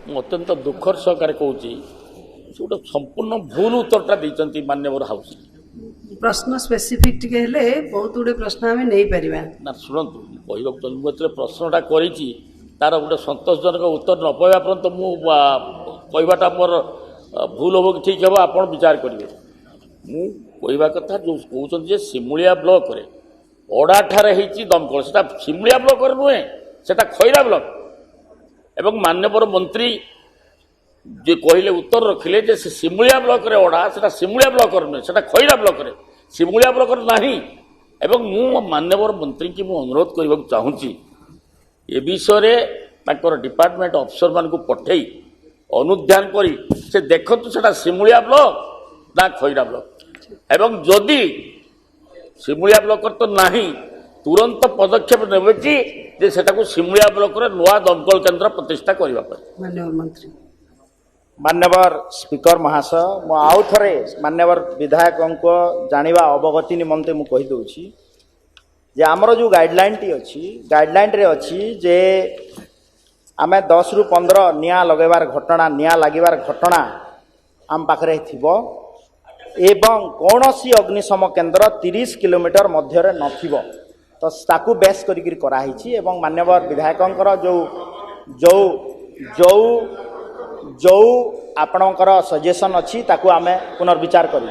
अत्यंत दुखर सहकार कहूँ गोटे संपूर्ण भूल उत्तरटा देती मान्यवर हाउस प्रश्न स्पेसिफिक टिके हेले बहुत गुड़े प्रश्न आम नहीं पारिबा ना शुणु कहवाक मुझे प्रश्नटा कर तार गोटे सतोषजनक उत्तर न पाइबा पर्यंत मुझाटा मोर भूल हम कि ठीक हे आप विचार करेंगे मुझा कथा जो कहते सिमुलिया ब्लॉक रे ओडाठार होती दमकल से सिमुलिया ब्लॉक नुहे से खैरा ब्लॉक एवं मान्यवर मंत्री जे कहले उत्तर रखिले जे से सिमुलिया ब्लॉक रे ओडा से सिमुलिया ब्लॉक नुहे से खैरा ब्लॉक रे सिमुलिया ब्लॉक नहीं एवं मु मान्यवर मंत्री की मु अनुरोध करने चाहूँगी ए विषय डिपार्टमेंट अफसर मान को पठे अनुध्यान करी से देखु से सिमुलिया ब्लॉक ना खैरा ब्लॉक एवं जदि सिमुलिया ब्लॉक तो नहीं तुरंत पदक्षेप नेबे कि जे सेटाको सिमुलिया ब्लॉक रे नुआ दमकल केन्द्र प्रतिष्ठा करबा पर माननीय मंत्री मान्यवर स्पीकर महाशय मु आउ थरे मान्यवर विधायकों को जानिबा अवगति निमंते मु कहि दउछि जे हमरो जो गाइडलाइन टी अछि गाइडलाइन रे अछि जे आमे 10 रु 15 निया लगेबार घटना निया लागिबार घटना आम पाखरे थिबो एवं कौनसी अग्निशम केन्द्र 30 किलोमीटर मध्य नथिबो तो ताकू बेस करिक कराही एवं मान्यवर विधायकों जो जो जो जो आपणकर सजेशन अच्छी ताकू आमे पुनर्विचार करूँ।